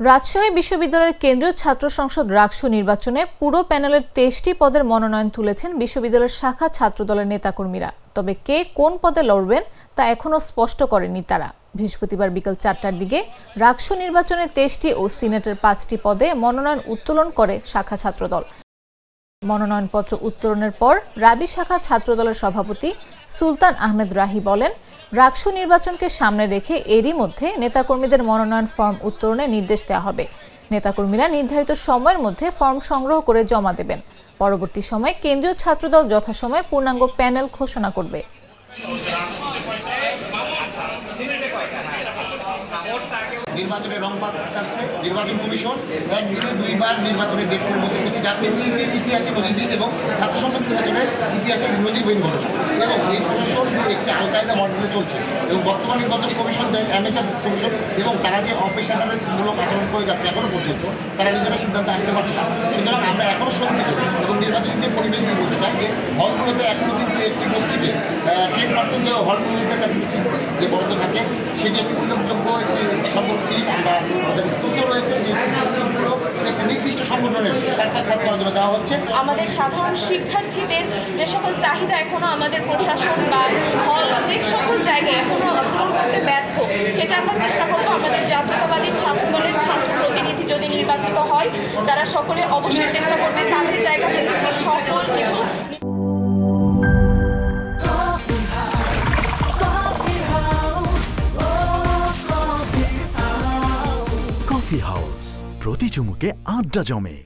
রাজশাহী বিশ্ববিদ্যালয়ের কেন্দ্রীয় ছাত্র সংসদ রাকসু নির্বাচনে পুরো প্যানেলের 23টি পদের মনোনয়ন তুলেছেন বিশ্ববিদ্যালয়ের শাখা ছাত্রদলের নেতাকর্মীরা। তবে কে কোন পদে লড়বেন তা এখনও স্পষ্ট করেনি তারা। বৃহস্পতিবার বিকেল 4টার দিকে রাকসু নির্বাচনে 23টি ও সিনেটের 5টি পদে মনোনয়ন উত্তোলন করে শাখা ছাত্রদল। মনোনয়নপত্র উত্তোলনের পর রাবি শাখা ছাত্রদলের সভাপতি সুলতান আহমেদ রাহি বলেন, রাকসু নির্বাচনকে সামনে রেখে এরই মধ্যে নেতাকর্মীদের মনোনয়ন ফর্ম উত্তোলনের নির্দেশ দেওয়া হবে। নেতাকর্মীরা নির্ধারিত সময়ের মধ্যে ফর্ম সংগ্রহ করে জমা দেবেন। পরবর্তী সময়ে কেন্দ্রীয় ছাত্রদল যথাসময়ে পূর্ণাঙ্গ প্যানেল ঘোষণা করবে। নির্বাচনের রং কাটছে নির্বাচন কমিশন একদিনে দুইবার নির্বাচনের ডেট পরিবর্তন করছে, যা পৃথিবীর ইতিহাসে নজির এবং ছাত্র সংসদ নির্বাচনের ইতিহাসে নজিরবিহীন ঘটনা। এবং এই প্রশাসন একটি আল কায়দা মডেলে চলছে এবং বর্তমান নির্বাচন কমিশন যে অ্যামেচার কমিশন এবং তারা যে অপেশাদারমূলক আচরণ করে যাচ্ছে এখনও পর্যন্ত তারা নিজেরা সিদ্ধান্তে আসতে পারছে না। সুতরাং আমরা এখনও শঙ্কিত এবং নির্বাচনীদের পরিবেশ নিয়ে বলতে চাই যে হলগুলোতে এখনও কিন্তু একটি গোষ্ঠীকে 10% যে হলগুলোতে তাদের সিট যে বরাদ্দ থাকে সেটি একটি উল্লেখযোগ্য একটি সংখ্যক সিট আমরা আমাদের তথ্য রয়েছে যে সিটগুলো একটি নির্দিষ্ট সংগঠনের পারপাস সার্ভ করার জন্য দেওয়া হচ্ছে। আমাদের সাধারণ শিক্ষার্থীদের যে সকল চাহিদা এখনো আমাদের প্রশাসন বা হল যে সকল জায়গায় এখনো পূরণ করতে ব্যর্থ, সেটা আমরা চেষ্টা করবো। আমাদের জাতীয়তাবাদী ছাত্রদলের ছাত্র প্রতিনিধি যদি নির্বাচিত হয় তারা সকলে অবশ্যই চেষ্টা করবে তাদের জায়গা থেকে সকল কিছু। কফি হাউস, প্রতি চুমুকে আড্ডা জমে।